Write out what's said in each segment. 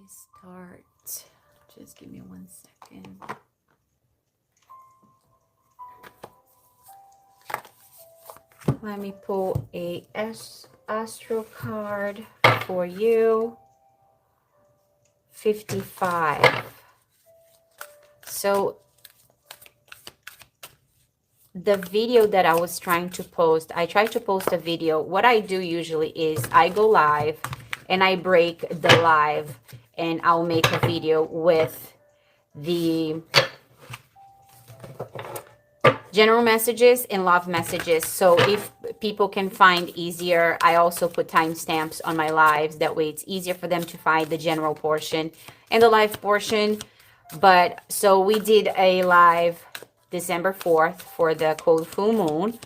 start. Just give me 1 second. Let me pull a astro card for you. 55. So the video that I was trying to post, I tried to post a video. What I do usually is I go live and I break the live and I'll make a video with the general messages and love messages. So if people can find easier, I also put timestamps on my lives. That way it's easier for them to find the general portion and the live portion. But so we did a live December 4th for the cold full moon,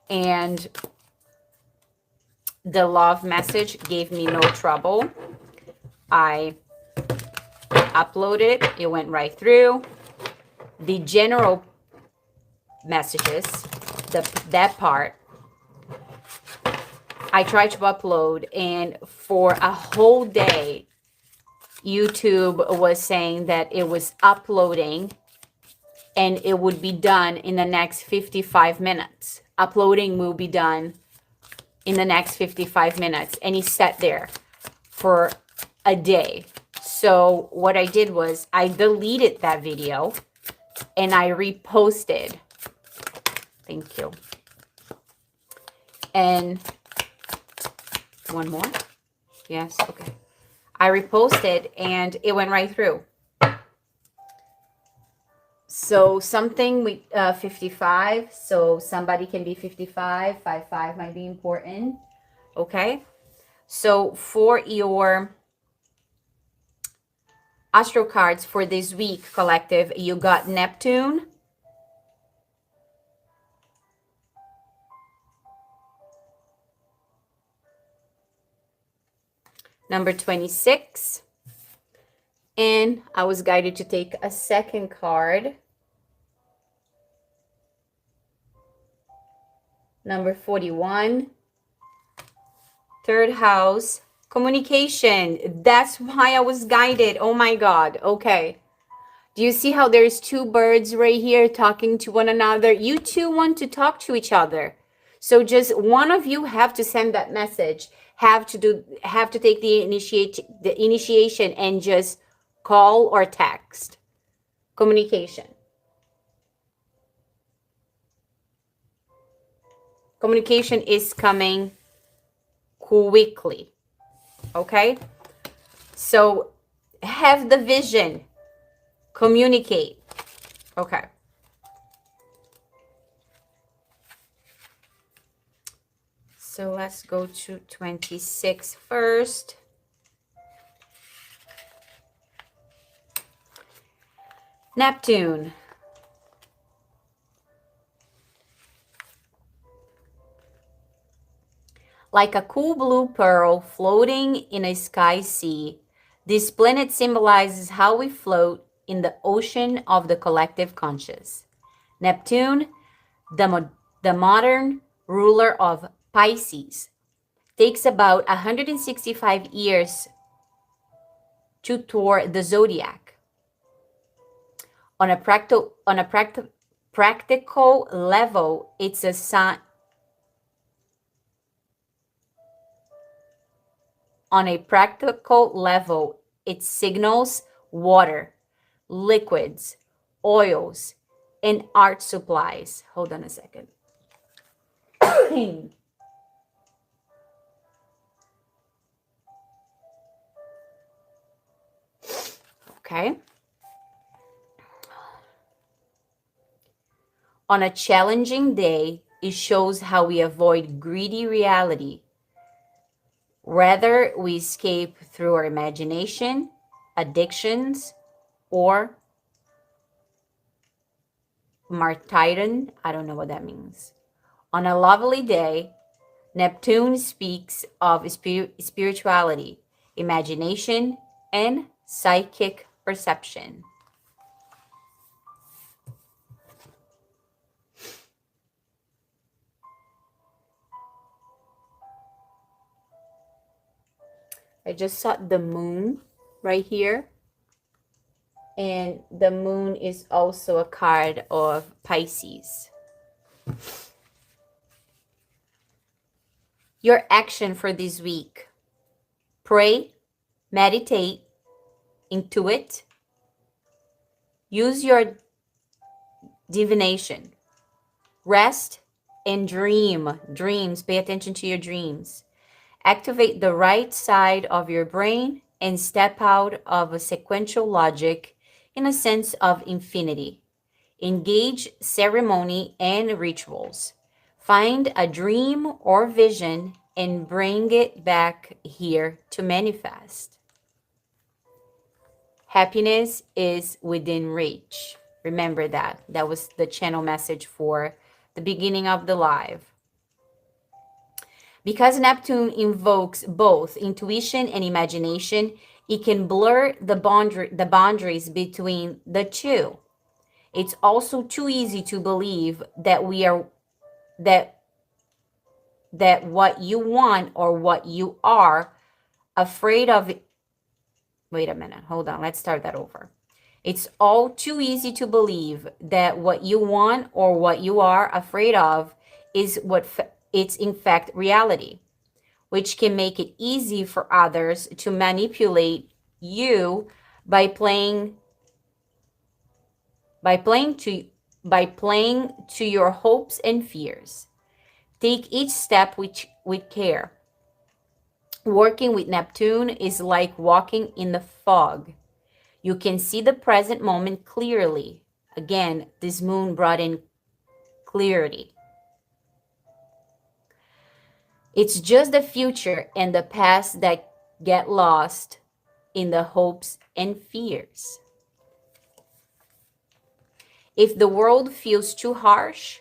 and the love message gave me no trouble. I uploaded, it went right through. The general messages, that part, I tried to upload, and for a whole day YouTube was saying that it was uploading and it would be done in the next 55 minutes. Uploading will be done in the next 55 minutes. And he sat there for a day. So what I did was I deleted that video and I reposted. Thank you. And one more. Yes. Okay. I reposted and it went right through. So something with 55. So somebody can be 55. 55 might be important. Okay. So for your astro cards for this week, collective, you got Neptune, number 26, and I was guided to take a second card, number 41, third house, communication. That's why I was guided. Oh my God. Okay. Do you see how there's two birds right here talking to one another? You two want to talk to each other. So just one of you have to send that message, have to take the initiation and just call or text. Communication. Communication is coming quickly. Okay? So have the vision. Communicate. Okay. So let's go to 26 first. Neptune. Like a cool blue pearl floating in a sky sea, this planet symbolizes how we float in the ocean of the collective conscious. Neptune, the modern ruler of Pisces, takes about 165 years to tour the zodiac. On a practical level, it's a sign. On a practical level, it signals water, liquids, oils, and art supplies. Hold on a second. Okay. On a challenging day, it shows how we avoid greedy reality. Rather, we escape through our imagination, addictions, or martyrdom. I don't know what that means. On a lovely day, Neptune speaks of spirituality, imagination, and psychic perception. I just saw the moon right here. And the moon is also a card of Pisces. Your action for this week: pray, meditate, intuit, use your divination, rest, and dreams. Pay attention to your dreams. Activate the right side of your brain and step out of a sequential logic in a sense of infinity. Engage ceremony and rituals. Find a dream or vision and bring it back here to manifest. Happiness is within reach. Remember that. That was the channel message for the beginning of the live. Because Neptune invokes both intuition and imagination, it can blur the boundaries between the two. It's also too easy to believe that that what you want or what you are afraid of. Wait a minute, hold on, let's start that over. It's all too easy to believe that what you want or what you are afraid of is it's in fact reality, which can make it easy for others to manipulate you by playing to your hopes and fears. Take each step with care. Working with Neptune is like walking in the fog. You can see the present moment clearly. Again, this moon brought in clarity. It's just the future and the past that get lost in the hopes and fears. If the world feels too harsh,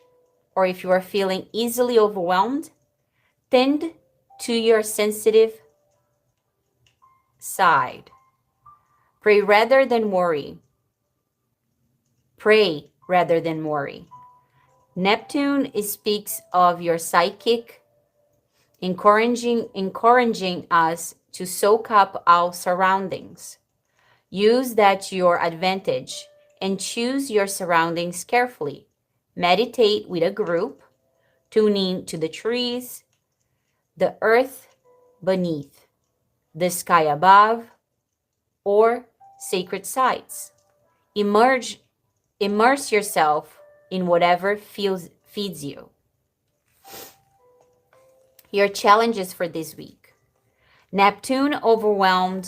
or if you are feeling easily overwhelmed, tend to your sensitive side. Pray rather than worry. Pray rather than worry. Neptune speaks of your psychic, encouraging us to soak up our surroundings. Use that to your advantage and choose your surroundings carefully. Meditate with a group, tune in to the trees, the earth beneath, the sky above, or sacred sites. Immerse yourself in whatever feeds you. Your challenges for this week. Neptune overwhelm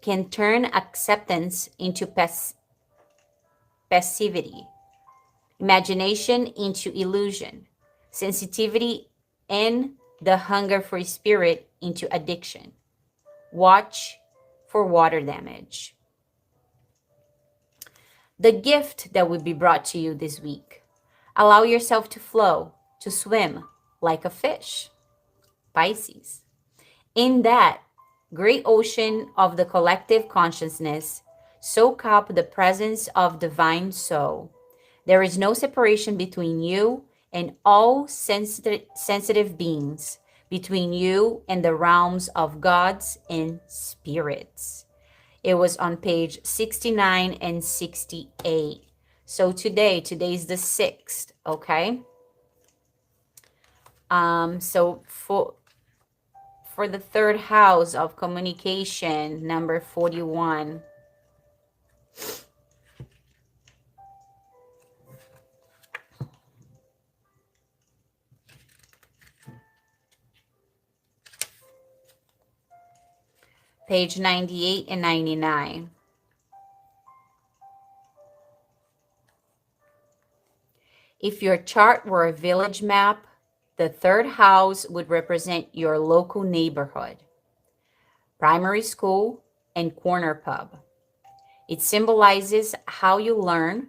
can turn acceptance into passivity, imagination into illusion, sensitivity and the hunger for spirit into addiction. Watch for water damage. The gift that will be brought to you this week. Allow yourself to flow, to swim like a fish. Pisces. In that great ocean of the collective consciousness, soak up the presence of divine soul. There is no separation between you and all sensitive beings, between you and the realms of gods and spirits. It was on page 69 and 68. So today's the 6th, okay? So for the third house of communication, number 41. Page 98 and 99. If your chart were a village map, the third house would represent your local neighborhood, primary school, and corner pub. It symbolizes how you learn,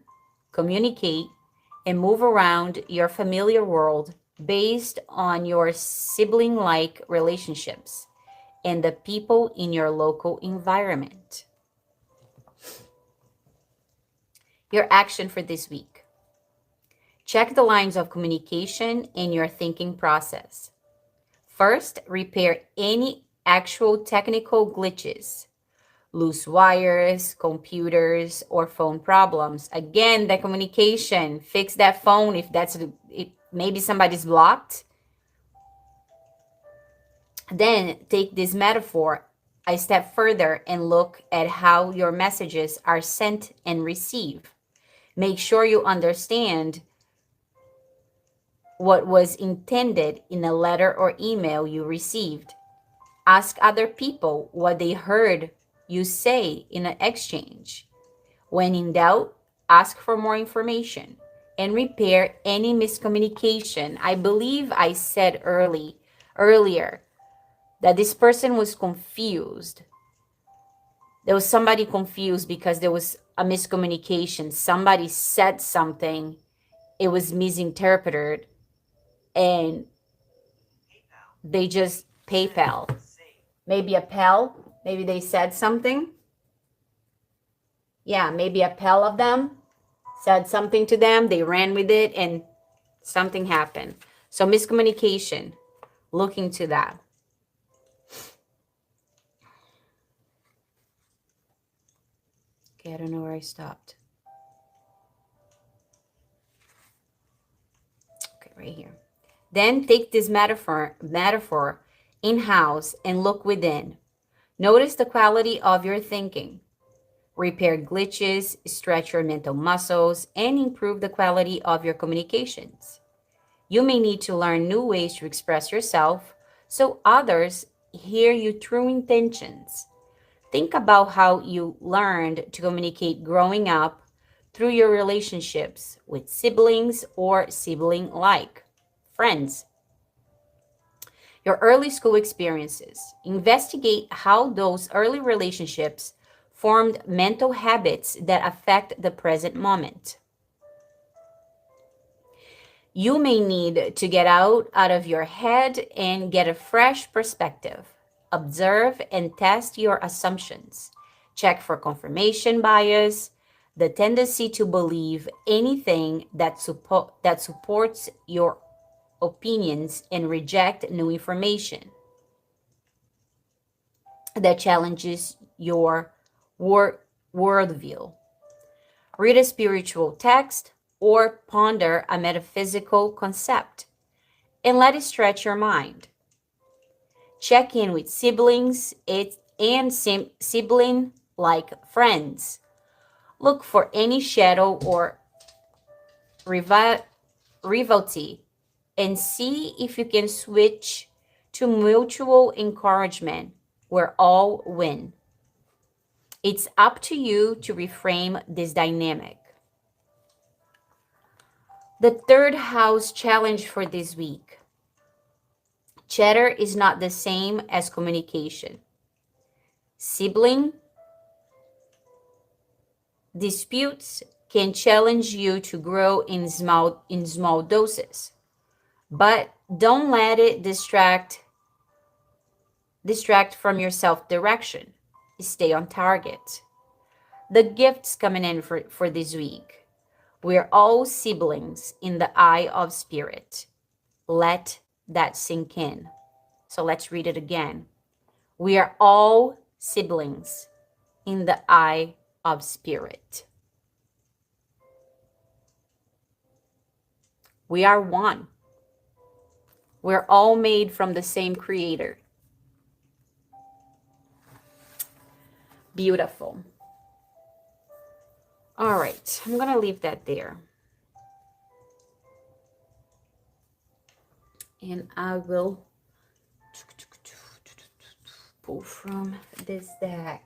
communicate, and move around your familiar world based on your sibling-like relationships and the people in your local environment. Your action for this week. Check the lines of communication in your thinking process. First, repair any actual technical glitches, loose wires, computers, or phone problems. Again, the communication, fix that phone if maybe somebody's blocked. Then take this metaphor a step further and look at how your messages are sent and received. Make sure you understand what was intended in a letter or email you received. Ask other people what they heard you say in an exchange. When in doubt, ask for more information and repair any miscommunication. I believe I said earlier that this person was confused. There was somebody confused because there was a miscommunication. Somebody said something, it was misinterpreted, and they just PayPal. Maybe a pal, maybe they said something. Yeah, maybe a pal of them said something to them, they ran with it, and something happened. So miscommunication, look into that. Okay, I don't know where I stopped. Okay, right here. Then take this metaphor in-house and look within. Notice the quality of your thinking. Repair glitches, stretch your mental muscles, and improve the quality of your communications. You may need to learn new ways to express yourself so others hear your true intentions. Think about how you learned to communicate growing up through your relationships with siblings or sibling-like friends. Your early school experiences. Investigate how those early relationships formed mental habits that affect the present moment. You may need to get out of your head and get a fresh perspective. Observe and test your assumptions. Check for confirmation bias, the tendency to believe anything that supports your opinions and reject new information that challenges your worldview. Read a spiritual text or ponder a metaphysical concept and let it stretch your mind. Check in with siblings and sibling-like friends. Look for any shadow or rivalry and see if you can switch to mutual encouragement where all win. It's up to you to reframe this dynamic. The third house challenge for this week. Chatter is not the same as communication. Sibling disputes can challenge you to grow in small doses, but don't let it distract from your self-direction. Stay on target. The gifts coming in for this week. We're all siblings in the eye of spirit. Let that sink in. So let's read it again. We are all siblings in the eye of spirit. We are one. We're all made from the same creator. Beautiful. All right, I'm going to leave that there. And I will pull from this deck.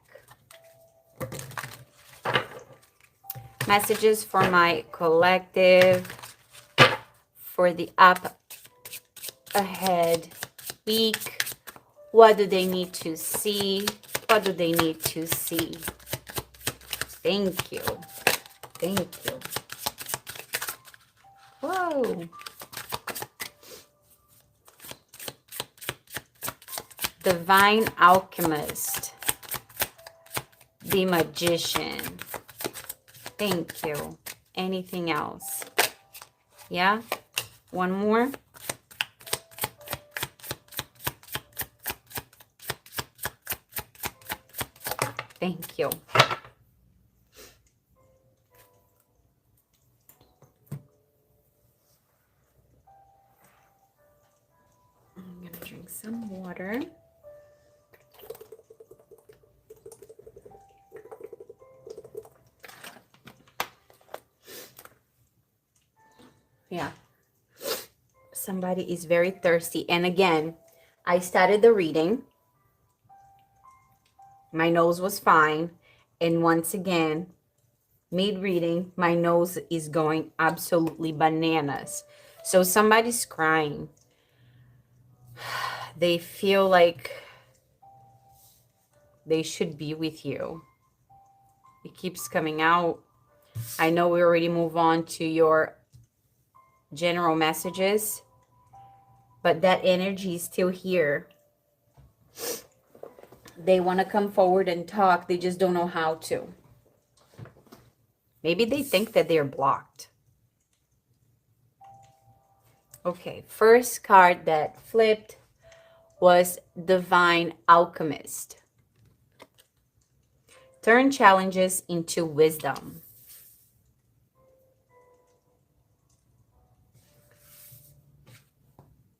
Messages for my collective for the up ahead week. What do they need to see? What do they need to see? Thank you. Thank you. Whoa. Divine Alchemist. The Magician. Thank you. Anything else? Yeah? One more? Thank you. I'm going to drink some water. Yeah. Somebody is very thirsty. And again, I started the reading. My nose was fine. And once again, mid-reading, my nose is going absolutely bananas. So somebody's crying. They feel like they should be with you. It keeps coming out. I know we already move on to your general messages, but that energy is still here. They want to come forward and talk. They just don't know how to. Maybe they think that they're blocked. Okay, first card that flipped was Divine Alchemist. Turn challenges into wisdom.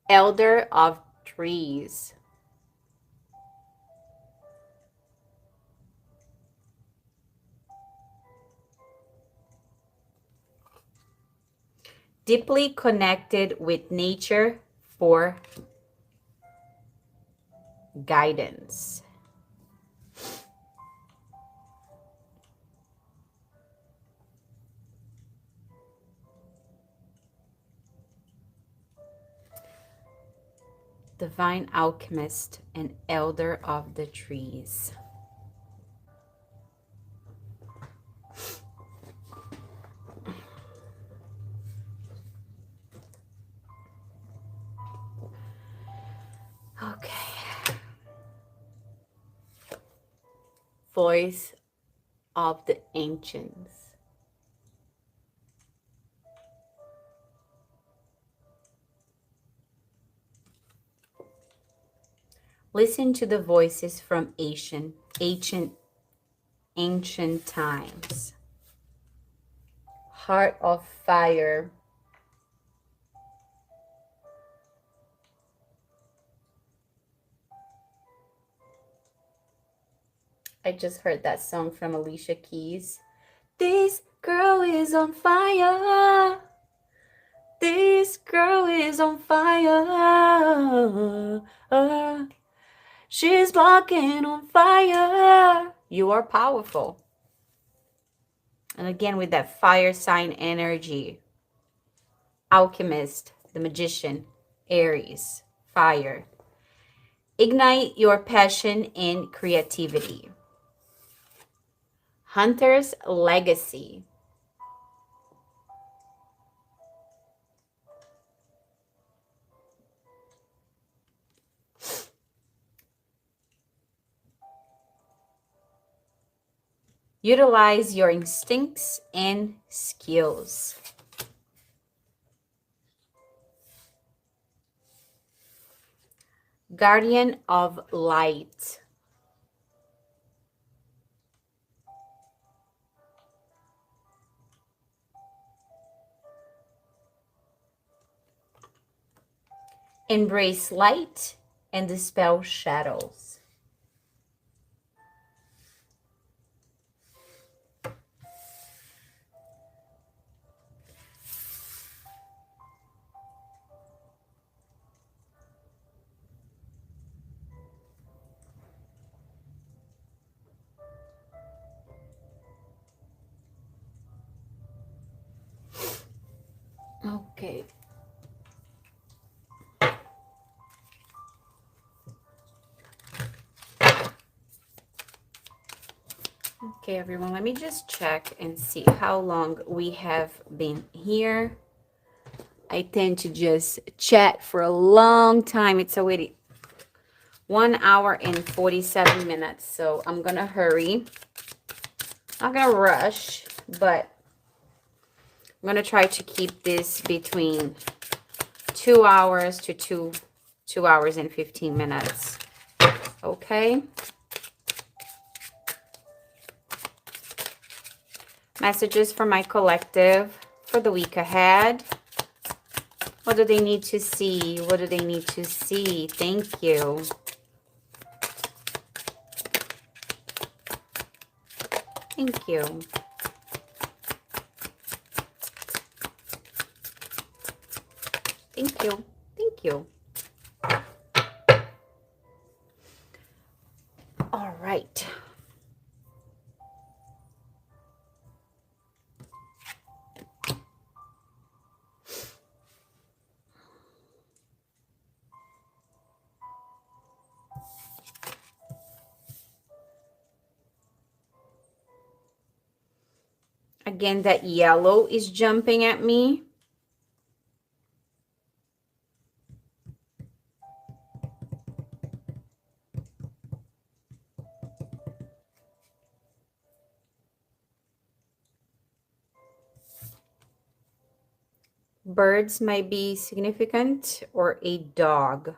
Elder of Trees. Deeply connected with nature for guidance. Divine Alchemist and Elder of the Trees. Okay. Voice of the Ancients. Listen to the voices from ancient times. Heart of Fire. I just heard that song from Alicia Keys. This girl is on fire. This girl is on fire. She's walking on fire. You are powerful. And again, with that fire sign energy. Alchemist, the magician, Aries, fire. Ignite your passion and creativity. Hunter's Legacy. Utilize your instincts and skills. Guardian of Light. Embrace light and dispel shadows. Okay. Okay, everyone, let me just check and see how long we have been here. I tend to just chat for a long time. It's already 1 hour and 47 minutes, so I'm going to hurry. Not going to rush, but I'm going to try to keep this between 2 hours to 2 hours and 15 minutes. Okay? Messages for my collective for the week ahead. What do they need to see? What do they need to see? Thank you. Thank you. Thank you. Thank you. All right. Again, that yellow is jumping at me. Birds might be significant, or a dog.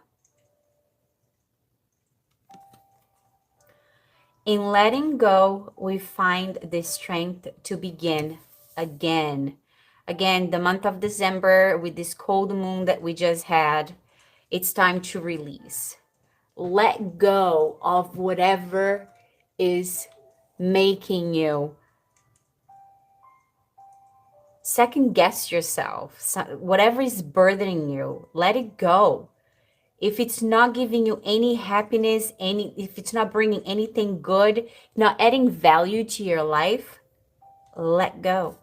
In letting go, we find the strength to begin again. Again, the month of December, with this cold moon that we just had, it's time to release. Let go of whatever is making you second guess yourself. Whatever is burdening you, let it go. If it's not giving you any happiness, if it's not bringing anything good, not adding value to your life, let go.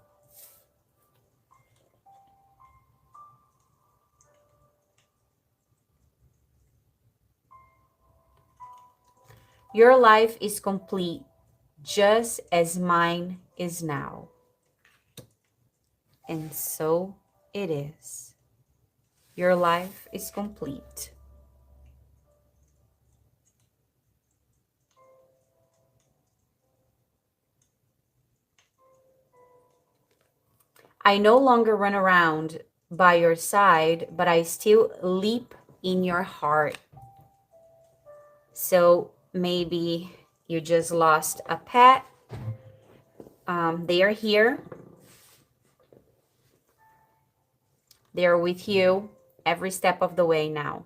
Your life is complete just as mine is now. And so it is. Your life is complete. I no longer run around by your side, but I still leap in your heart. So maybe you just lost a pet. They are here. They're with you every step of the way now.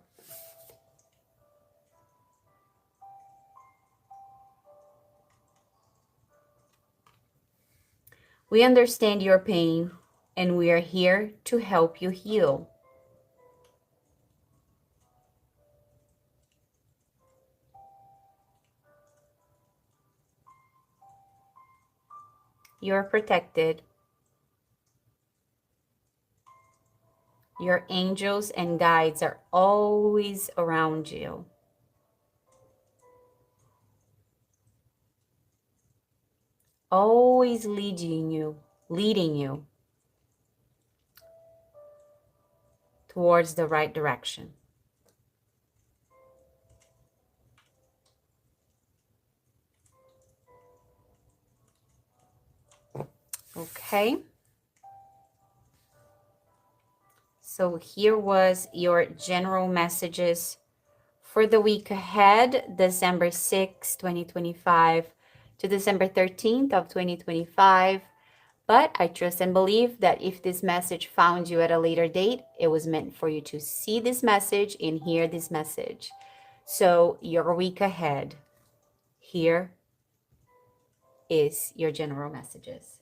We understand your pain, and we are here to help you heal. You're protected. Your angels and guides are always around you. Always leading you towards the right direction. Okay. So here was your general messages for the week ahead, December 6, 2025 to December 13th of 2025. But I trust and believe that if this message found you at a later date, it was meant for you to see this message and hear this message. So your week ahead, here is your general messages.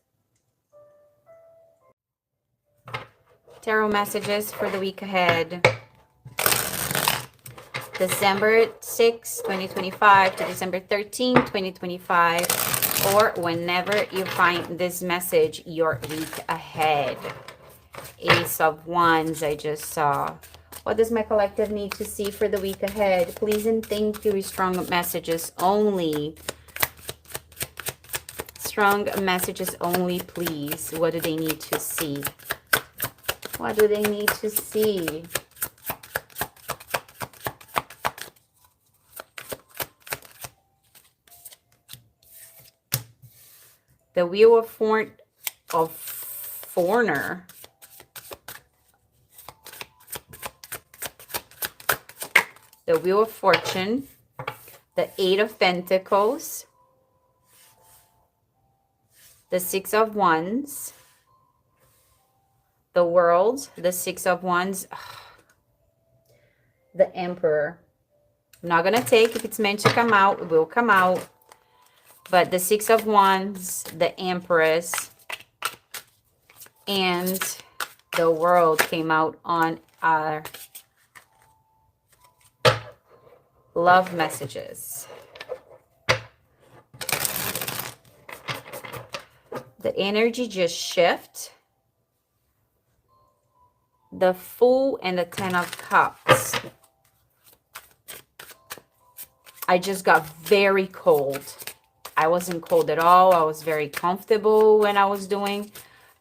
Tarot messages for the week ahead. December 6, 2025 to December 13, 2025, or whenever you find this message, your week ahead. Ace of Wands, I just saw. What does my collective need to see for the week ahead? Please and thank you. Strong messages only. Strong messages only, please. What do they need to see? What do they need to see? The Wheel of Fortune. The Wheel of Fortune. The Eight of Pentacles. the Six of Wands, the World, the Six of Wands, the Emperor. I'm not going to take, if it's meant to come out, it will come out. But the Six of Wands, the Empress, and the World came out on our love messages. The energy just shift. The Fool and the Ten of Cups. I just got very cold. I wasn't cold at all. I was very comfortable when I was doing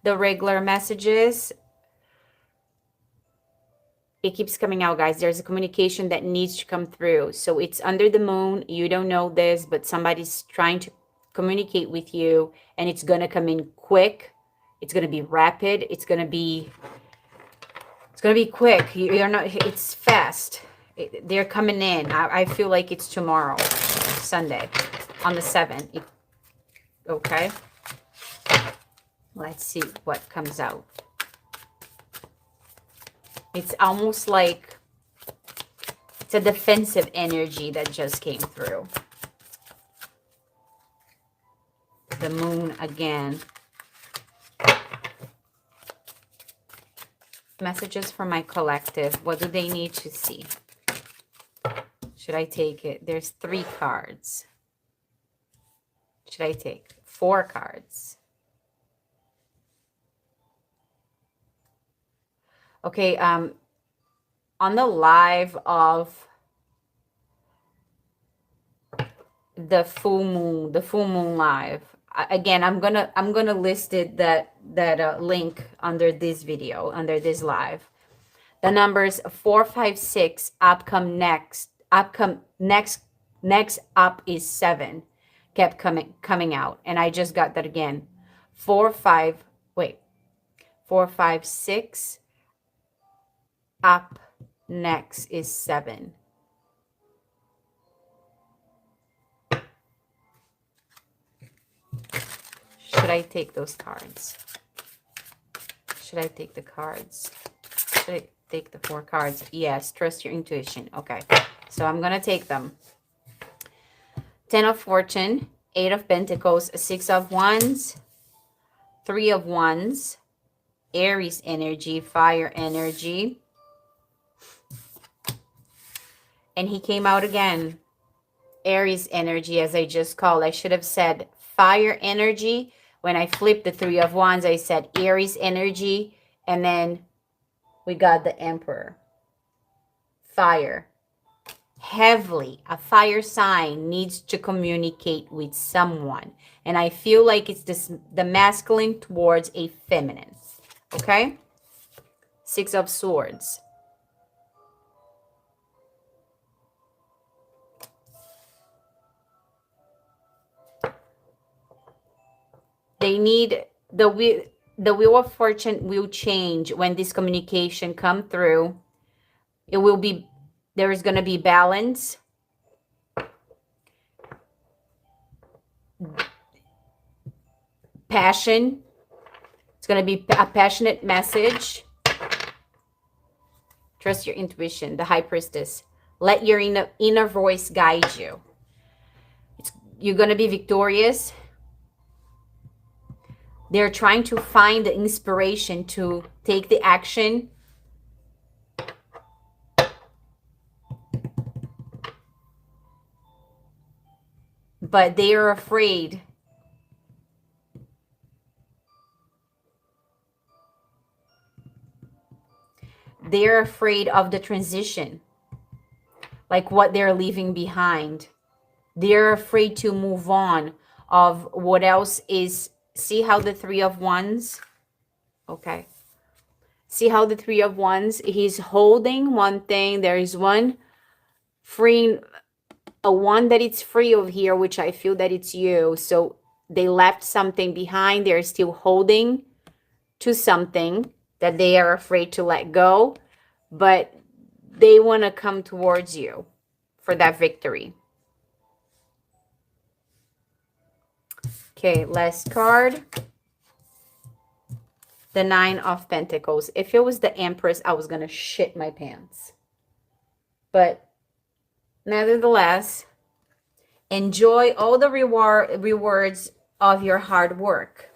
the regular messages. It keeps coming out, guys. There's a communication that needs to come through. So it's under the moon. You don't know this, but somebody's trying to communicate with you, and it's going to come in quick. It's going to be rapid. It's going to be quick. You're not, it's fast. They're coming in. I feel like it's tomorrow, Sunday, on the 7th. Okay. Let's see what comes out. It's almost like it's a defensive energy that just came through. The Moon again. Messages from my collective. What do they need to see? Should I take it? There's 3 cards. Should I take 4 cards? Okay, on the live of the full moon live. Again, I'm gonna list it that link under this video, under this live. The numbers 4, 5, 6 next up is 7 kept coming out, and I just got that again. 4, 5, 6 up next is 7. Should I take those cards? Should I take the cards? Should I take the 4 cards? Yes, trust your intuition. Okay, so I'm going to take them. 10 of Fortune, 8 of Pentacles, 6 of Wands, 3 of Wands, Aries energy, fire energy. And he came out again. Aries energy, as I just called. I should have said fire energy. When I flipped the 3 of Wands, I said Aries energy. And then we got the Emperor. Fire. Heavily. A fire sign needs to communicate with someone. And I feel like it's the masculine towards a feminine. Okay? 6 of Swords. They need the Wheel of Fortune will change when this communication come through. It will be, there is going to be balance. Passion. It's going to be a passionate message. Trust your intuition. The High Priestess. Let your inner voice guide you. You're going to be victorious. They're trying to find the inspiration to take the action. But they are afraid. They're afraid of the transition. Like what they're leaving behind. They're afraid to move on of what else is. See how the 3 of Wands, okay. See how the 3 of Wands, he's holding one thing. There is one freeing, one that it's free of here, which I feel that it's you. So they left something behind. They're still holding to something that they are afraid to let go. But they want to come towards you for that victory. Okay, last card. The Nine of Pentacles. If it was the Empress, I was going to shit my pants. But nevertheless, enjoy all the rewards of your hard work.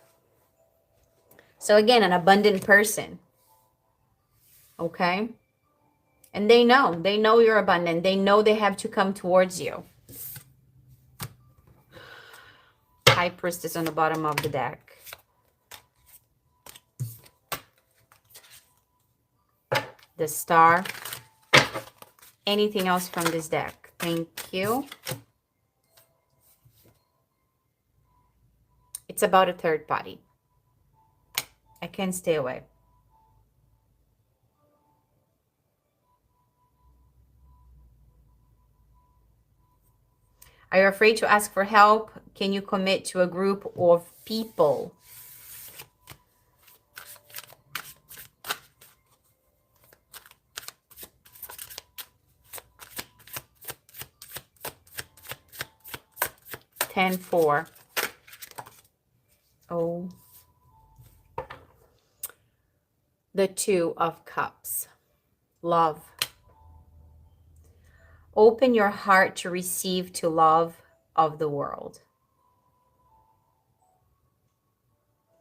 So again, an abundant person. Okay? And they know you're abundant. They know they have to come towards you. High Priestess on the bottom of the deck. The Star. Anything else from this deck? Thank you. It's about a third party. I can't stay away. Are you afraid to ask for help? Can you commit to a group of people? Ten, 4. Oh. The Two of Cups. Love. Open your heart to receive to love of the world.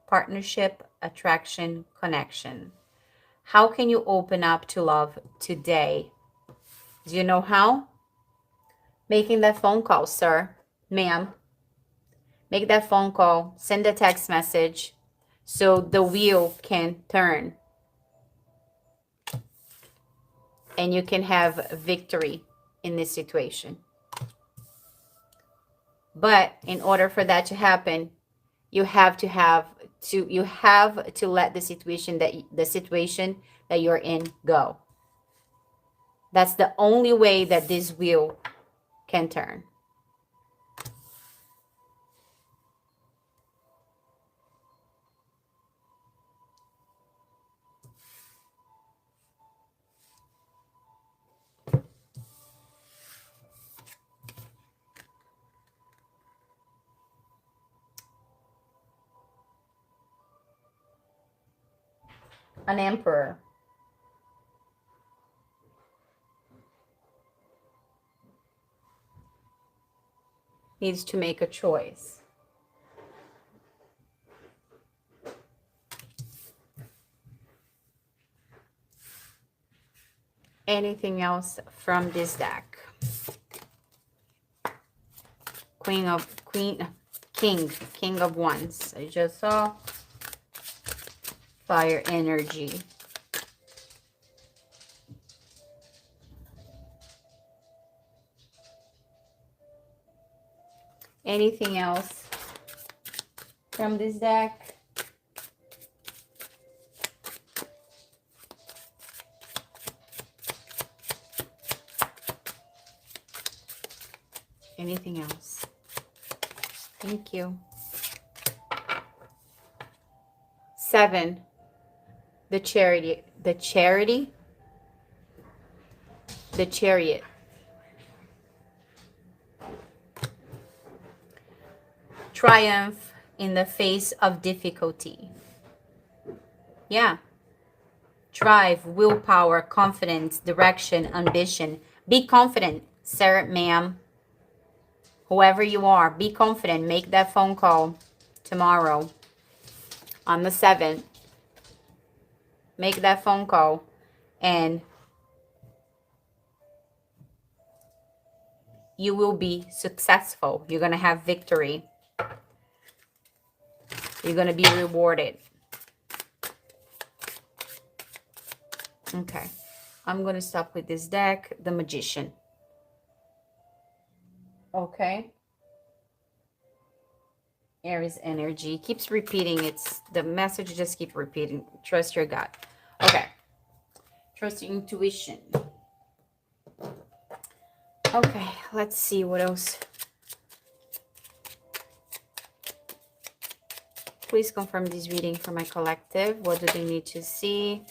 Partnership, attraction, connection. How can you open up to love today? Do you know how? Making that phone call, sir, ma'am. Make that phone call. Send a text message so the wheel can turn. And you can have victory in this situation. But in order for that to happen, you have to let the situation that you're in go. That's the only way that this wheel can turn. An Emperor. Needs to make a choice. Anything else from this deck? King of Wands. I just saw fire energy. Anything else from this deck? Anything else? Thank you. 7. The Chariot. Triumph in the face of difficulty. Yeah. Drive, willpower, confidence, direction, ambition. Be confident, sir, ma'am. Whoever you are, be confident. Make that phone call tomorrow on the 7th. Make that phone call and you will be successful. You're going to have victory. You're going to be rewarded. Okay. I'm going to stop with this deck, the Magician. Okay. Aries energy keeps repeating. It's the message just keeps repeating. Trust your gut. Okay. Trust your intuition. Okay, let's see what else. Please confirm this reading for my collective. What do they need to see?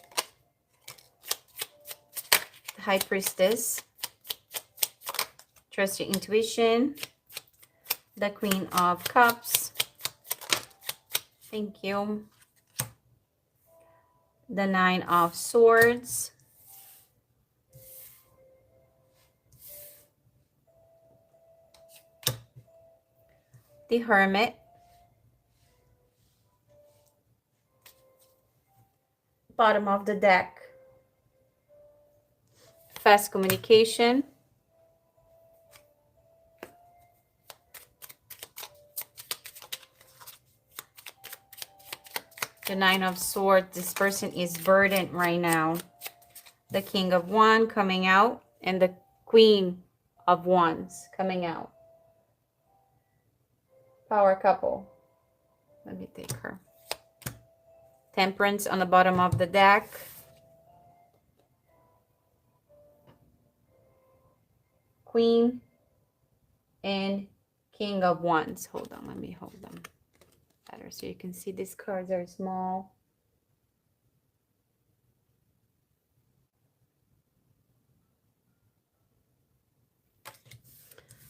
The High Priestess. Trust your intuition. The Queen of Cups. Thank you. The Nine of Swords. The Hermit. Bottom of the deck. Fast communication. The Nine of Swords. This person is burdened right now. The King of Wands coming out. And the Queen of Wands coming out. Power couple. Let me take her. Temperance on the bottom of the deck. Queen and King of Wands. Hold on, let me hold them better so you can see these cards are small.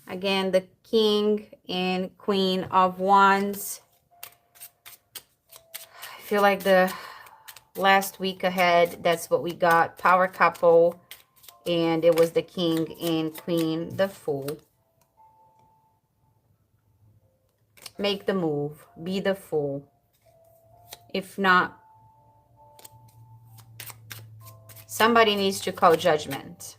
Again, the King and Queen of Wands. I feel like the last week ahead, that's what we got. Power couple. And it was the King and Queen, the Fool. Make the move. Be the Fool. If not, somebody needs to call judgment.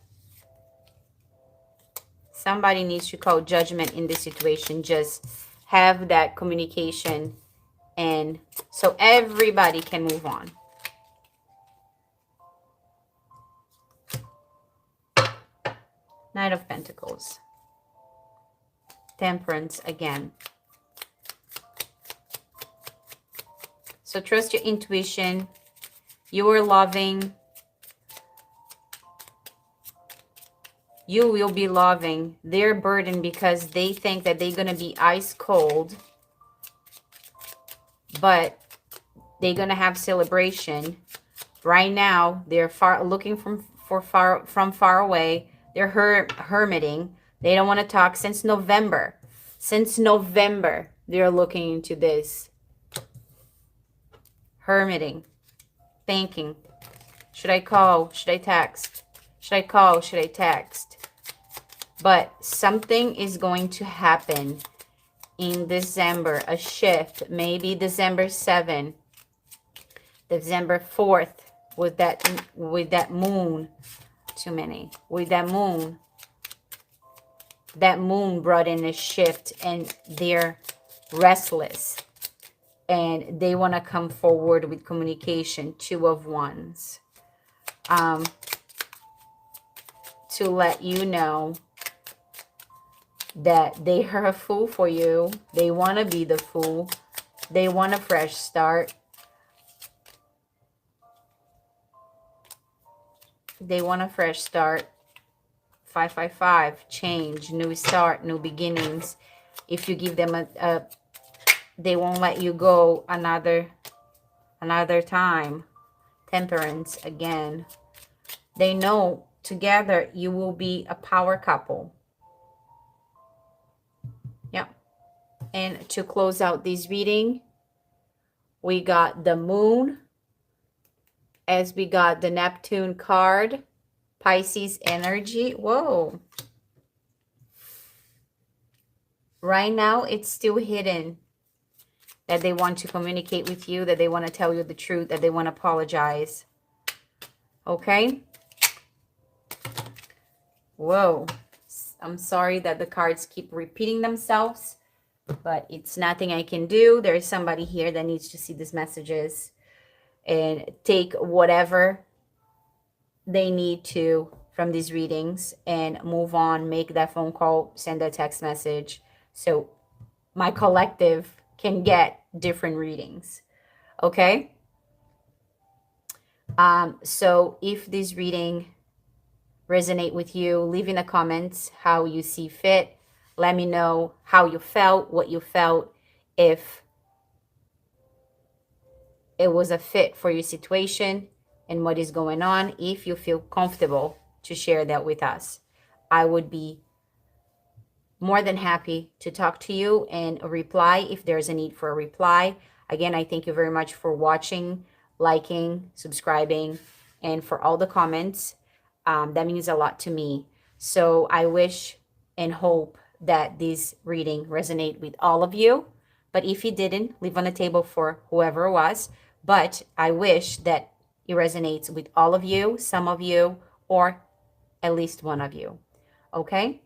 Somebody needs to call judgment in this situation. Just have that communication, and so everybody can move on. Knight of Pentacles. Temperance again. So trust your intuition. You are loving. You will be loving their burden because they think that they're going to be ice cold. But they're going to have celebration. Right now, they're looking from far away. They're hermiting. They don't want to talk since November. Since November, they're looking into this. Hermiting. Thinking. Should I call? Should I text? Should I call? Should I text? But something is going to happen in December. A shift. Maybe December 7th. December 4th. With that moon. Too many. With that moon. That moon brought in a shift, and they're restless. And they want to come forward with communication. Two of Wands. To let you know that they are a fool for you. They want to be the fool. They want a fresh start. They want a fresh start. 555, change, new start, new beginnings. If you give them they won't let you go another time. Temperance again. They know together you will be a power couple. Yeah. And to close out this reading, we got the moon, as we got the Neptune card, Pisces energy. Whoa. Right now, it's still hidden that they want to communicate with you, that they want to tell you the truth, that they want to apologize. Okay? Whoa. I'm sorry that the cards keep repeating themselves, but it's nothing I can do. There is somebody here that needs to see these messages and take whatever they need to from these readings and move on, make that phone call, send a text message, so my collective can get different readings. Okay? So if this reading resonate with you, leave in the comments how you see fit. Let me know how you felt, what you felt, if it was a fit for your situation and what is going on. If you feel comfortable to share that with us, I would be more than happy to talk to you and reply if there's a need for a reply. Again, I thank you very much for watching, liking, subscribing, and for all the comments. That means a lot to me. So I wish and hope that this reading resonate with all of you. But if it didn't, leave on the table for whoever it was. But I wish that it resonates with all of you, some of you, or at least one of you. Okay?